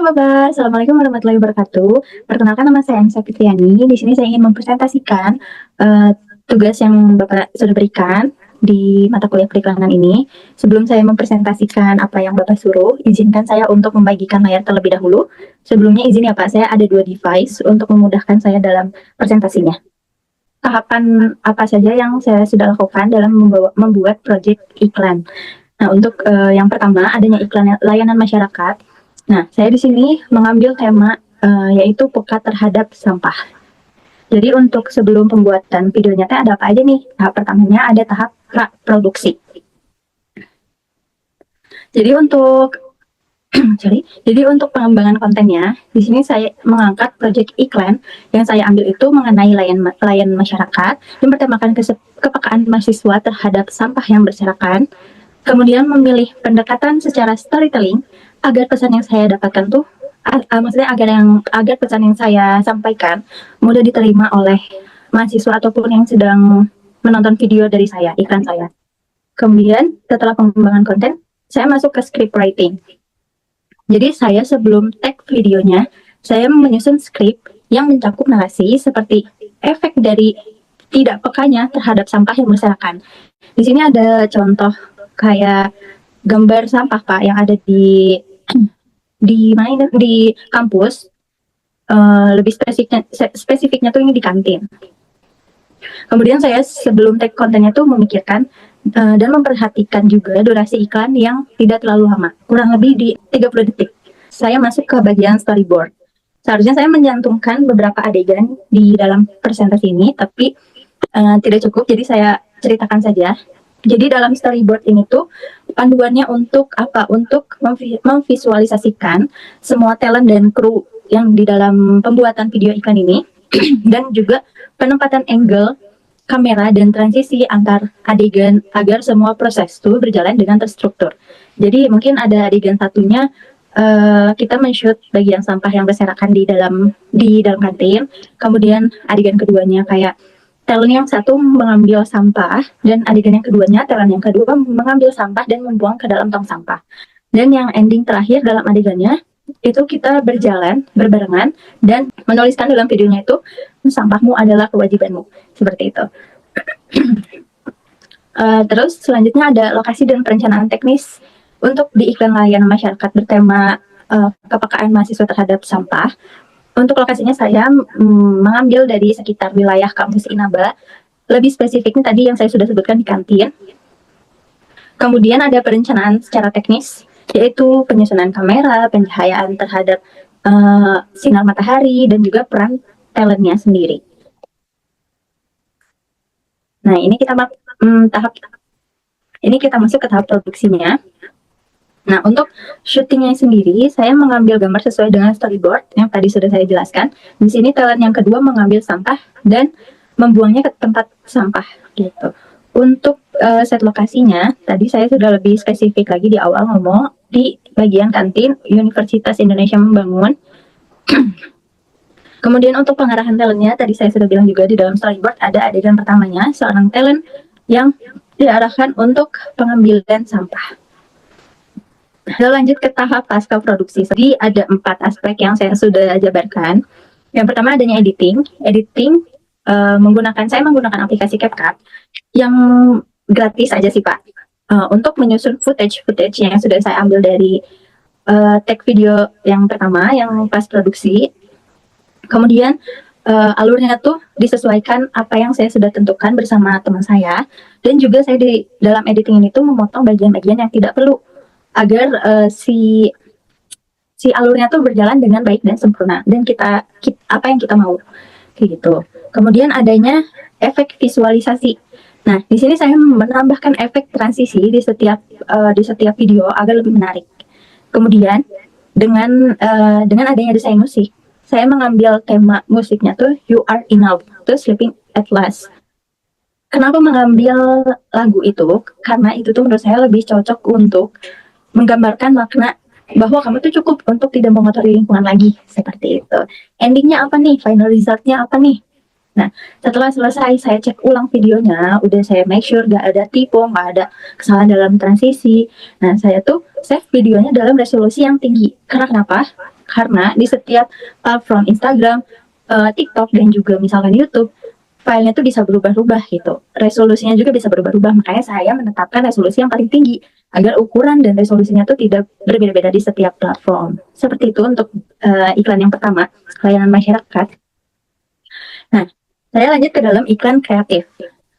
Bapak, Assalamualaikum warahmatullahi wabarakatuh. Perkenalkan nama saya Anissa Fitriani. Di sini saya ingin mempresentasikan tugas yang Bapak sudah berikan di mata kuliah periklanan ini. Sebelum saya mempresentasikan apa yang Bapak suruh, izinkan saya untuk membagikan layar terlebih dahulu. Sebelumnya izin ya Pak, saya ada dua device untuk memudahkan saya dalam presentasinya. Tahapan apa saja yang saya sudah lakukan dalam membuat proyek iklan. Nah, untuk yang pertama adanya iklan layanan masyarakat. Nah, saya di sini mengambil tema yaitu peka terhadap sampah. Jadi untuk sebelum pembuatan videonya ada apa aja nih? Tahap pertamanya ada tahap produksi. Jadi untuk Jadi untuk pengembangan kontennya, di sini saya mengangkat proyek iklan yang saya ambil itu mengenai layan masyarakat, yang bertemakan kepekaan mahasiswa terhadap sampah yang berserakan, kemudian memilih pendekatan secara storytelling agar pesan yang saya dapatkan tuh maksudnya agar pesan yang saya sampaikan mudah diterima oleh mahasiswa ataupun yang sedang menonton video dari saya, iklan saya. Kemudian setelah pengembangan konten, saya masuk ke script writing. Jadi saya sebelum tag videonya, saya menyusun skrip yang mencakup narasi seperti efek dari tidak pekanya terhadap sampah yang berserakan. Di sini ada contoh kayak gambar sampah Pak yang ada di mana di kampus. Lebih spesifiknya tuh ini di kantin. Kemudian saya sebelum tag kontennya tuh memikirkan dan memperhatikan juga durasi iklan yang tidak terlalu lama, kurang lebih di 30 detik. Saya masuk ke bagian storyboard. Seharusnya saya mencantumkan beberapa adegan di dalam presentasi ini, tapi tidak cukup, jadi saya ceritakan saja. Jadi dalam storyboard ini tuh panduannya untuk apa? Untuk memvisualisasikan semua talent dan kru yang di dalam pembuatan video iklan ini dan juga penempatan angle kamera dan transisi antar adegan agar semua proses itu berjalan dengan terstruktur. Jadi mungkin ada adegan satunya kita men-shoot bagian sampah yang berserakan di dalam kantin. Kemudian adegan keduanya kayak talent yang satu mengambil sampah dan adegan yang keduanya talent yang kedua mengambil sampah dan membuang ke dalam tong sampah. Dan yang ending terakhir dalam adegannya itu kita berjalan berbarengan dan menuliskan dalam videonya itu sampahmu adalah kewajibanmu, seperti itu. Terus selanjutnya ada lokasi dan perencanaan teknis untuk di iklan layanan masyarakat bertema kepekaan mahasiswa terhadap sampah. Untuk lokasinya saya mengambil dari sekitar wilayah kampus Inaba, lebih spesifiknya tadi yang saya sudah sebutkan di kantin. Kemudian ada perencanaan secara teknis, yaitu penyusunan kamera, pencahayaan terhadap sinar matahari, dan juga peran talentnya sendiri. Nah, ini kita masuk ke tahap produksinya. Nah, untuk syutingnya sendiri, saya mengambil gambar sesuai dengan storyboard yang tadi sudah saya jelaskan. Di sini talent yang kedua mengambil sampah dan membuangnya ke tempat sampah, gitu. Untuk set lokasinya, tadi saya sudah lebih spesifik lagi di awal ngomong di bagian kantin Universitas Indonesia Membangun. Kemudian untuk pengarahan talentnya, tadi saya sudah bilang juga di dalam storyboard ada adegan pertamanya, seorang talent yang diarahkan untuk pengambilan sampah. Lalu lanjut ke tahap pasca produksi. Jadi ada 4 aspek yang saya sudah jabarkan. Yang pertama adanya editing. Saya menggunakan aplikasi CapCut yang gratis aja sih Pak. Untuk menyusun footage yang sudah saya ambil dari tag video yang pertama, yang pas produksi. Kemudian alurnya tuh disesuaikan apa yang saya sudah tentukan bersama teman saya, dan juga saya di dalam editing ini tuh memotong bagian-bagian yang tidak perlu agar si alurnya tuh berjalan dengan baik dan sempurna dan apa yang kita mau kayak gitu. Kemudian adanya efek visualisasi. Nah, di sini saya menambahkan efek transisi di setiap video agar lebih menarik. Kemudian dengan adanya desain musik, saya mengambil tema musiknya tuh You Are Enough, tuh Sleeping at Last. Kenapa mengambil lagu itu? Karena itu tuh menurut saya lebih cocok untuk menggambarkan makna bahwa kamu tuh cukup untuk tidak mengotori lingkungan lagi, seperti itu. Endingnya apa nih? Final resultnya apa nih? Nah, setelah selesai saya cek ulang videonya, udah saya make sure gak ada typo, gak ada kesalahan dalam transisi. Nah, saya tuh save videonya dalam resolusi yang tinggi. Karena kenapa? karena di setiap platform Instagram, TikTok, dan juga misalkan YouTube, filenya tuh bisa berubah-ubah gitu. Resolusinya juga bisa berubah-ubah, makanya saya menetapkan resolusi yang paling tinggi agar ukuran dan resolusinya tuh tidak berbeda-beda di setiap platform. Seperti itu untuk iklan yang pertama, layanan masyarakat. Nah, saya lanjut ke dalam iklan kreatif.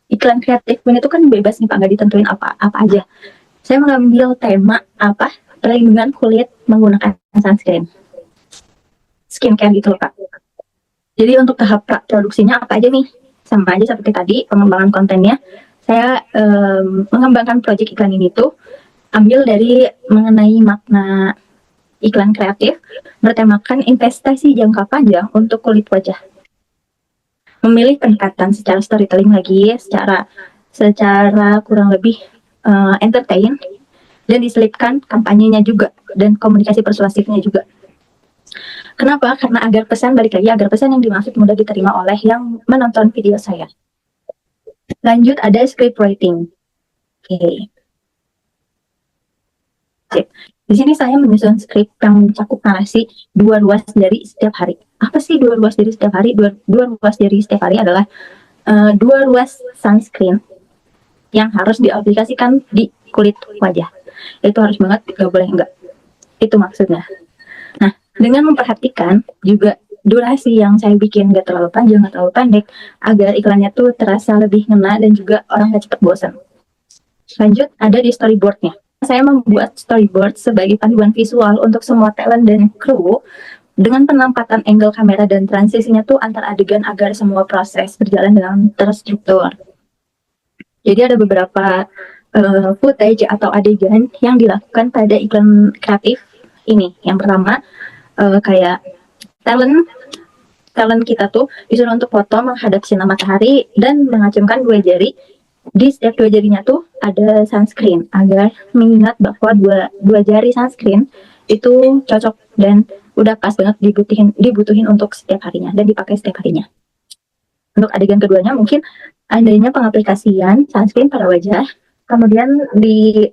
Iklan kreatif ini tuh kan bebas nih Pak, nggak ditentuin apa aja. Saya mengambil tema apa? Perlindungan kulit menggunakan sunscreen. Skincare gitu loh Pak. Jadi untuk tahap produksinya apa aja nih? Sama aja seperti tadi, pengembangan kontennya. Saya mengembangkan proyek iklan ini tuh ambil dari mengenai makna iklan kreatif, bertemakan investasi jangka panjang untuk kulit wajah. Memilih pendekatan secara storytelling lagi, secara kurang lebih entertain, dan diselipkan kampanyenya juga, dan komunikasi persuasifnya juga. Kenapa? Karena agar pesan yang dimaksud mudah diterima oleh yang menonton video saya. Lanjut ada script writing. Oke. Sip. Di sini saya menyusun skrip yang mencakup narasi 2 ruas dari setiap hari. Apa sih 2 ruas dari setiap hari? 2 ruas dari setiap hari adalah 2 ruas sunscreen yang harus diaplikasikan di kulit wajah. Itu harus banget, nggak boleh enggak. Itu maksudnya. Nah, dengan memperhatikan juga durasi yang saya bikin nggak terlalu panjang, nggak terlalu pendek, agar iklannya tuh terasa lebih ngena dan juga orang nggak cepet bosan. Lanjut, ada di storyboardnya. Saya membuat storyboard sebagai panduan visual untuk semua talent dan kru dengan penempatan angle kamera dan transisinya tuh antar adegan agar semua proses berjalan dengan terstruktur. Jadi ada beberapa footage atau adegan yang dilakukan pada iklan kreatif ini. Yang pertama, kayak talent kita tuh disuruh untuk foto menghadap sinar matahari dan mengacungkan 2 jari. Di setiap 2 jarinya tuh ada sunscreen agar mengingat bahwa dua jari sunscreen itu cocok dan udah pas banget dibutuhin untuk setiap harinya dan dipakai setiap harinya. Untuk adegan keduanya mungkin adanya pengaplikasian sunscreen pada wajah, kemudian di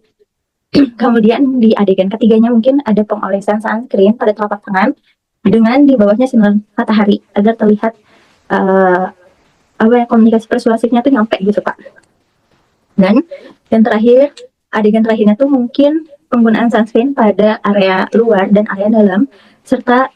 adegan ketiganya mungkin ada pengolesan sunscreen pada telapak tangan dengan di bawahnya sinar matahari agar terlihat komunikasi persuasifnya tuh nyampe gitu Pak. Dan yang terakhir, adegan terakhirnya tuh mungkin penggunaan sunscreen pada area luar dan area dalam, serta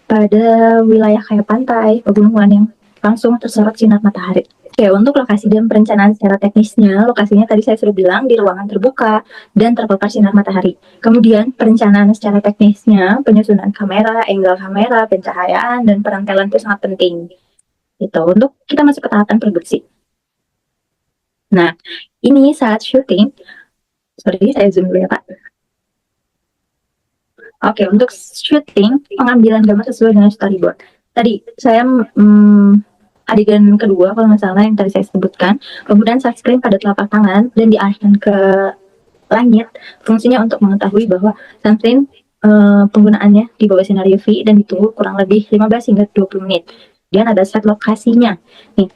pada wilayah kayak pantai, pegunungan yang langsung tersorot sinar matahari. Oke, untuk lokasi dan perencanaan secara teknisnya, lokasinya tadi saya sudah bilang di ruangan terbuka dan terpapar sinar matahari. Kemudian perencanaan secara teknisnya, penyusunan kamera, angle kamera, pencahayaan, dan peran talent itu sangat penting. Itu untuk kita masuk ke tahapan produksi. Nah, ini saat syuting, sorry saya zoom dulu ya Pak. Oke, untuk syuting, pengambilan gambar sesuai dengan storyboard. Tadi saya adegan kedua kalau nggak salah yang tadi saya sebutkan, penggunaan sunscreen pada telapak tangan dan diarahkan ke langit, fungsinya untuk mengetahui bahwa sunscreen penggunaannya di bawah sinar UV dan ditunggu kurang lebih 15 hingga 20 menit. Dan ada set lokasinya. Nih,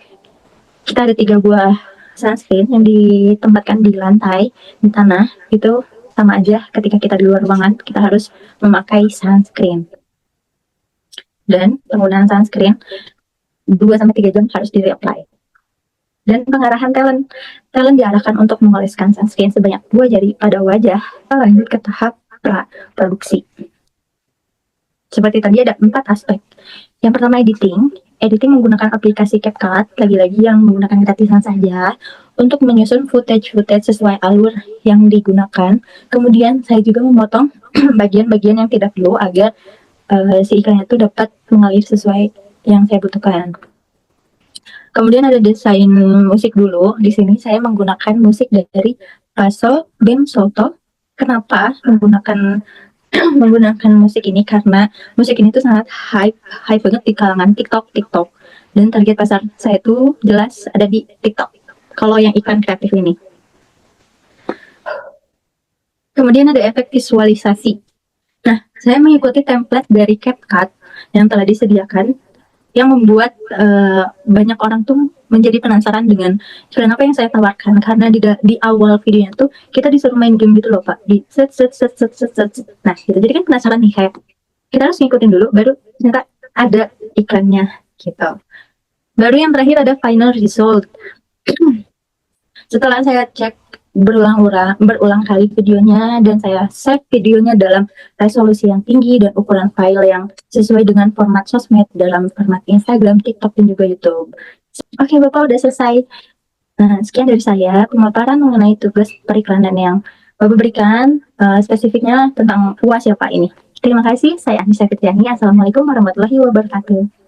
kita ada 3 buah sunscreen yang ditempatkan di lantai, di tanah, itu sama aja ketika kita di luar ruangan, kita harus memakai sunscreen. Dan penggunaan sunscreen 2-3 jam harus di-reapply. Dan pengarahan talent diarahkan untuk mengoleskan sunscreen sebanyak 2 jari pada wajah. Kita lanjut ke tahap produksi. Seperti tadi ada 4 aspek. Yang pertama editing menggunakan aplikasi CapCut, lagi-lagi yang menggunakan gratisan saja, untuk menyusun footage sesuai alur yang digunakan. Kemudian saya juga memotong bagian-bagian yang tidak perlu agar si iklannya itu dapat mengalir sesuai yang saya butuhkan. Kemudian ada desain musik dulu. Di sini saya menggunakan musik dari Paso Bem Soto. Kenapa menggunakan musik ini? Karena musik ini tuh sangat hype banget di kalangan TikTok, dan target pasar saya tuh jelas ada di TikTok kalau yang iklan kreatif ini. Kemudian ada efek visualisasi. Nah, saya mengikuti template dari CapCut yang telah disediakan, yang membuat banyak orang tuh menjadi penasaran dengan iklan apa yang saya tawarkan, karena di awal videonya tuh kita disuruh main game gitu loh Pak, di set. Nah gitu, jadi kan penasaran nih kayak kita harus ngikutin dulu, baru ternyata ada iklannya gitu. Baru yang terakhir ada final result. Setelah saya cek berulang kali videonya dan saya save videonya dalam resolusi yang tinggi dan ukuran file yang sesuai dengan format sosmed dalam format Instagram, TikTok, dan juga YouTube. Oke, Bapak udah selesai. Nah, sekian dari saya pemaparan mengenai tugas periklanan yang Bapak berikan, spesifiknya tentang UAS ya Pak ini. Terima kasih, saya Anissa Fitriani. Assalamualaikum warahmatullahi wabarakatuh.